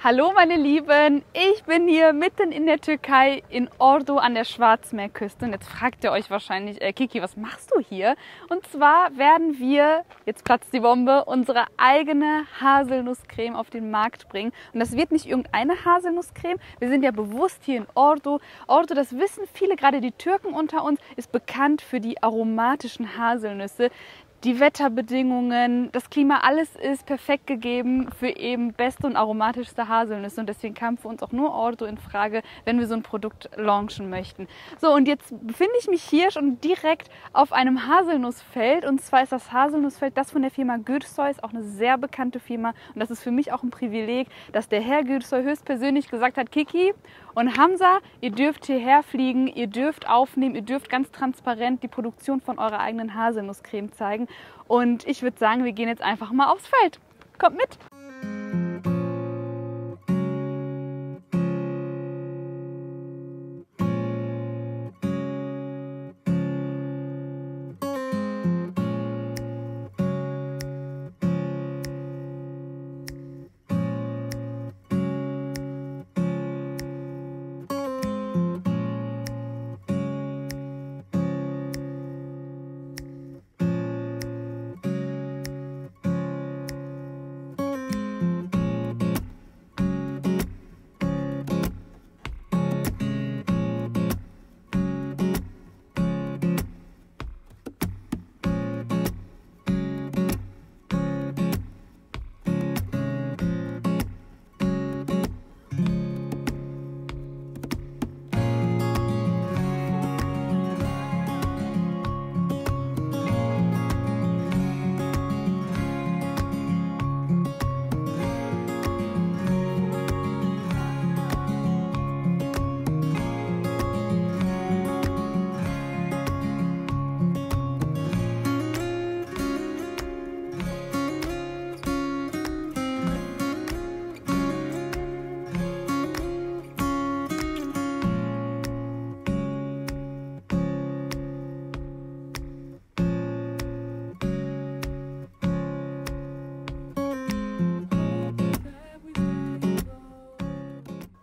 Hallo meine Lieben, ich bin hier mitten in der Türkei in Ordu an der Schwarzmeerküste und jetzt fragt ihr euch wahrscheinlich, Kiki, was machst du hier? Und zwar werden wir, jetzt platzt die Bombe, unsere eigene Haselnusscreme auf den Markt bringen und das wird nicht irgendeine Haselnusscreme, wir sind ja bewusst hier in Ordu. Ordu, das wissen viele, gerade die Türken unter uns, ist bekannt für die aromatischen Haselnüsse. Die Wetterbedingungen, das Klima, alles ist perfekt gegeben für eben beste und aromatischste Haselnüsse und deswegen kam für uns auch nur Ordu in Frage, wenn wir so ein Produkt launchen möchten. So, und jetzt befinde ich mich hier schon direkt auf einem Haselnussfeld und zwar ist das Haselnussfeld das von der Firma Gürsoy, ist auch eine sehr bekannte Firma und das ist für mich auch ein Privileg, dass der Herr Gürsoy höchstpersönlich gesagt hat, Kiki und Hamza, ihr dürft hierher fliegen, ihr dürft aufnehmen, ihr dürft ganz transparent die Produktion von eurer eigenen Haselnusscreme zeigen. Und ich würde sagen, wir gehen jetzt einfach mal aufs Feld. Kommt mit!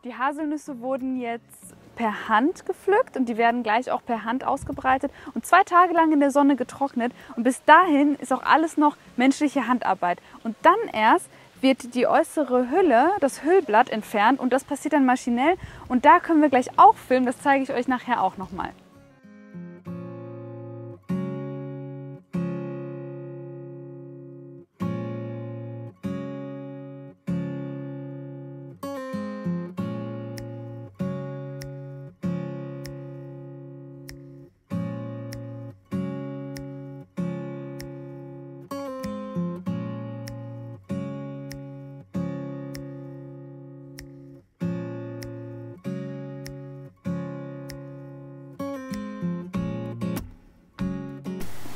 Die Haselnüsse wurden jetzt per Hand gepflückt und die werden gleich auch per Hand ausgebreitet und 2 Tage lang in der Sonne getrocknet. Und bis dahin ist auch alles noch menschliche Handarbeit. Und dann erst wird die äußere Hülle, das Hüllblatt entfernt und das passiert dann maschinell. Und da können wir gleich auch filmen, das zeige ich euch nachher auch nochmal.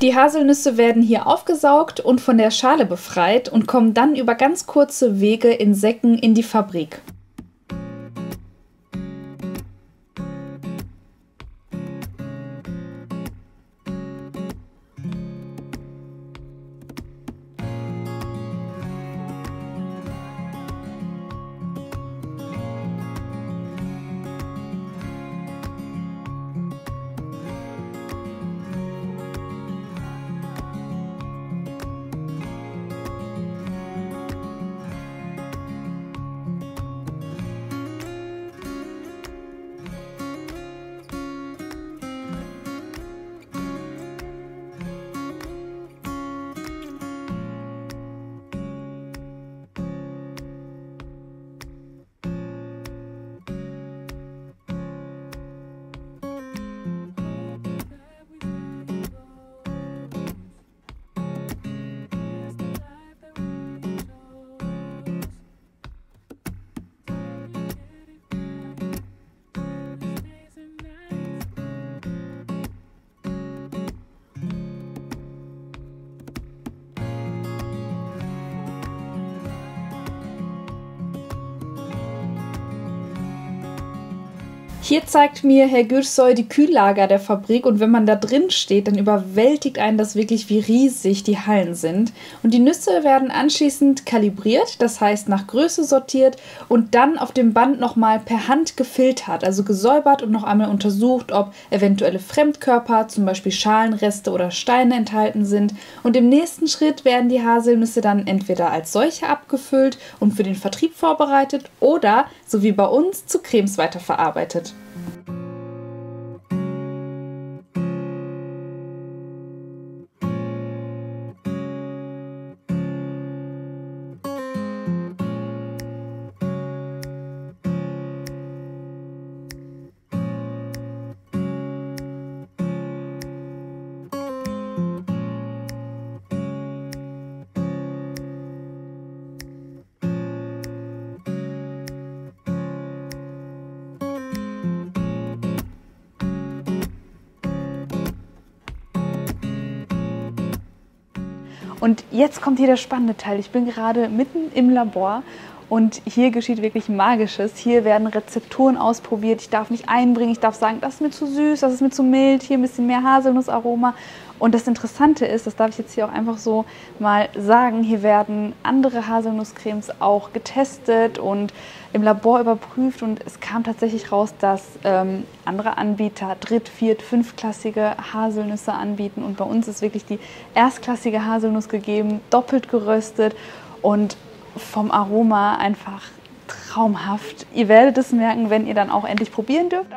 Die Haselnüsse werden hier aufgesaugt und von der Schale befreit und kommen dann über ganz kurze Wege in Säcken in die Fabrik. Hier zeigt mir Herr Gürsoy die Kühllager der Fabrik und wenn man da drin steht, dann überwältigt einen das wirklich, wie riesig die Hallen sind. Und die Nüsse werden anschließend kalibriert, das heißt nach Größe sortiert und dann auf dem Band nochmal per Hand gefiltert, also gesäubert und noch einmal untersucht, ob eventuelle Fremdkörper, zum Beispiel Schalenreste oder Steine enthalten sind. Und im nächsten Schritt werden die Haselnüsse dann entweder als solche abgefüllt und für den Vertrieb vorbereitet oder, so wie bei uns, zu Cremes weiterverarbeitet. Und jetzt kommt hier der spannende Teil. Ich bin gerade mitten im Labor und hier geschieht wirklich Magisches. Hier werden Rezepturen ausprobiert. Ich darf nicht einbringen, ich darf sagen, das ist mir zu süß, das ist mir zu mild, hier ein bisschen mehr Haselnussaroma. Und das Interessante ist, das darf ich jetzt hier auch einfach so mal sagen, hier werden andere Haselnusscremes auch getestet und im Labor überprüft und es kam tatsächlich raus, dass andere Anbieter dritt-, viert-, fünfklassige Haselnüsse anbieten und bei uns ist wirklich die erstklassige Haselnuss gegeben, doppelt geröstet und vom Aroma einfach traumhaft. Ihr werdet es merken, wenn ihr dann auch endlich probieren dürft.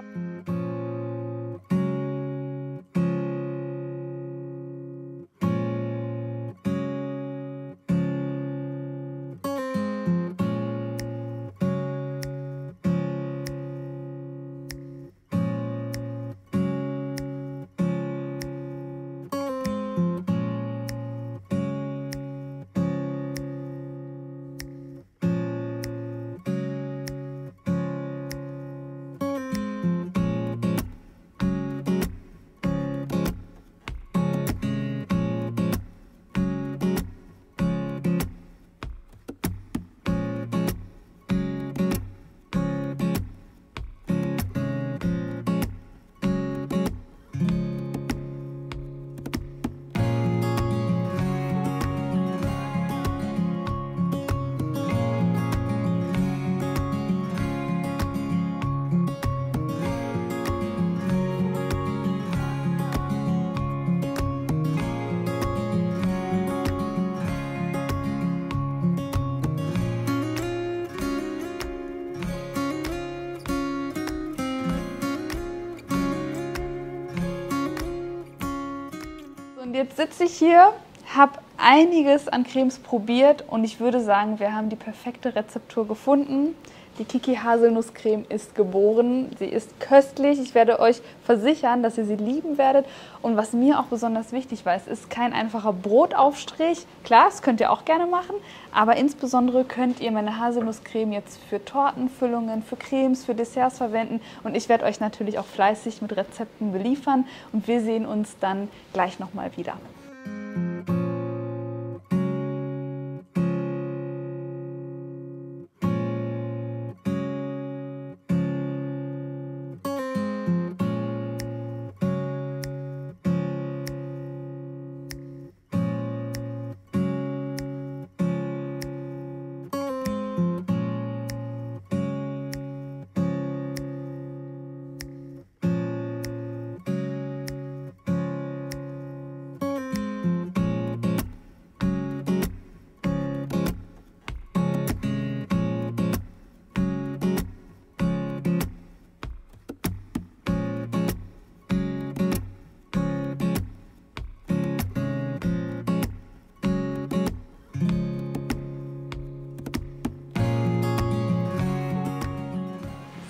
Und jetzt sitze ich hier, habe einiges an Cremes probiert und ich würde sagen, wir haben die perfekte Rezeptur gefunden. Die Kiki Haselnusscreme ist geboren, sie ist köstlich. Ich werde euch versichern, dass ihr sie lieben werdet. Und was mir auch besonders wichtig war, es ist kein einfacher Brotaufstrich. Klar, das könnt ihr auch gerne machen, aber insbesondere könnt ihr meine Haselnusscreme jetzt für Tortenfüllungen, für Cremes, für Desserts verwenden. Und ich werde euch natürlich auch fleißig mit Rezepten beliefern und wir sehen uns dann gleich nochmal wieder.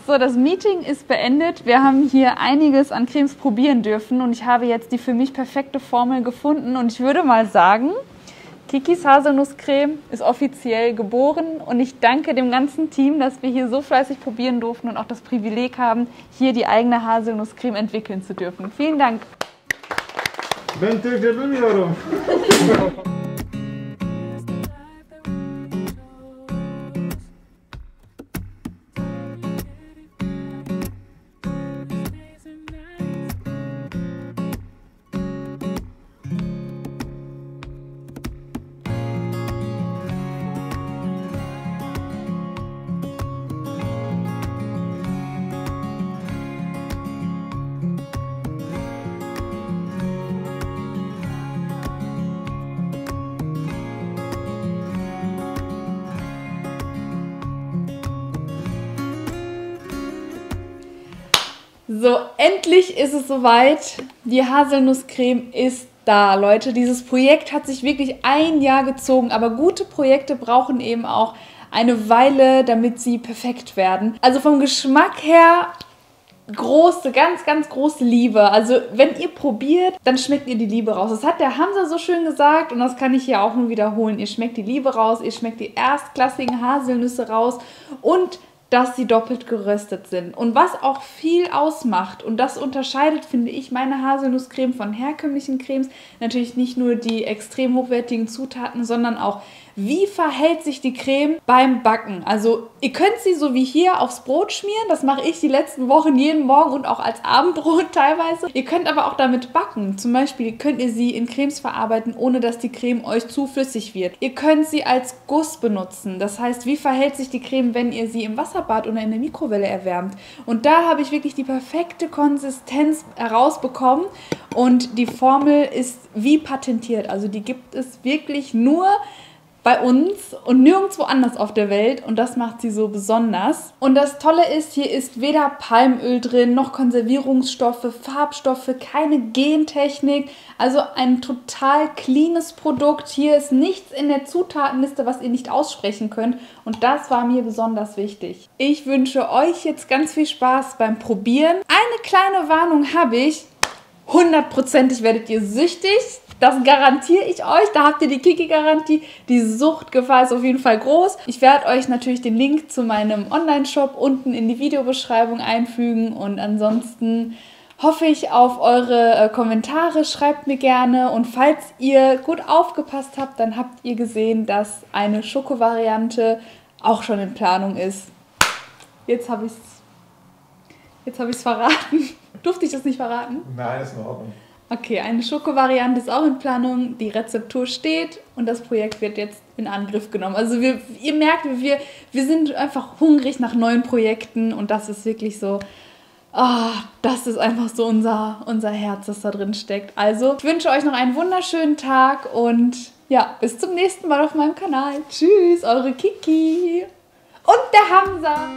So, das Meeting ist beendet. Wir haben hier einiges an Cremes probieren dürfen und ich habe jetzt die für mich perfekte Formel gefunden und ich würde mal sagen, Kikis Haselnusscreme ist offiziell geboren und ich danke dem ganzen Team, dass wir hier so fleißig probieren durften und auch das Privileg haben, hier die eigene Haselnusscreme entwickeln zu dürfen. Vielen Dank. Ben Türkçe bilmiyorum. So, endlich ist es soweit. Die Haselnusscreme ist da, Leute. Dieses Projekt hat sich wirklich ein Jahr gezogen, aber gute Projekte brauchen eben auch eine Weile, damit sie perfekt werden. Also vom Geschmack her große, ganz, ganz große Liebe. Also wenn ihr probiert, dann schmeckt ihr die Liebe raus. Das hat der Hamza so schön gesagt und das kann ich hier auch nur wiederholen. Ihr schmeckt die Liebe raus, ihr schmeckt die erstklassigen Haselnüsse raus und dass sie doppelt geröstet sind. Und was auch viel ausmacht, und das unterscheidet, finde ich, meine Haselnusscreme von herkömmlichen Cremes, natürlich nicht nur die extrem hochwertigen Zutaten, sondern auch, wie verhält sich die Creme beim Backen. Also ihr könnt sie so wie hier aufs Brot schmieren, das mache ich die letzten Wochen jeden Morgen und auch als Abendbrot teilweise. Ihr könnt aber auch damit backen. Zum Beispiel könnt ihr sie in Cremes verarbeiten, ohne dass die Creme euch zu flüssig wird. Ihr könnt sie als Guss benutzen. Das heißt, wie verhält sich die Creme, wenn ihr sie im Wasserbad oder in der Mikrowelle erwärmt. Und da habe ich wirklich die perfekte Konsistenz herausbekommen und die Formel ist wie patentiert. Also die gibt es wirklich nur bei uns und nirgendwo anders auf der Welt und das macht sie so besonders. Und das Tolle ist, hier ist weder Palmöl drin, noch Konservierungsstoffe, Farbstoffe, keine Gentechnik. Also ein total cleanes Produkt. Hier ist nichts in der Zutatenliste, was ihr nicht aussprechen könnt und das war mir besonders wichtig. Ich wünsche euch jetzt ganz viel Spaß beim Probieren. Eine kleine Warnung habe ich. 100%ig werdet ihr süchtig. Das garantiere ich euch. Da habt ihr die Kiki-Garantie. Die Suchtgefahr ist auf jeden Fall groß. Ich werde euch natürlich den Link zu meinem Online-Shop unten in die Videobeschreibung einfügen. Und ansonsten hoffe ich auf eure Kommentare. Schreibt mir gerne. Und falls ihr gut aufgepasst habt, dann habt ihr gesehen, dass eine Schoko-Variante auch schon in Planung ist. Jetzt habe ich es verraten. Durfte ich das nicht verraten? Nein, ist in Ordnung. Okay, eine Schoko-Variante ist auch in Planung, die Rezeptur steht und das Projekt wird jetzt in Angriff genommen. Also ihr merkt, wir sind einfach hungrig nach neuen Projekten und das ist wirklich so, das ist einfach so unser Herz, das da drin steckt. Also ich wünsche euch noch einen wunderschönen Tag und ja, bis zum nächsten Mal auf meinem Kanal. Tschüss, eure Kiki und der Hamza.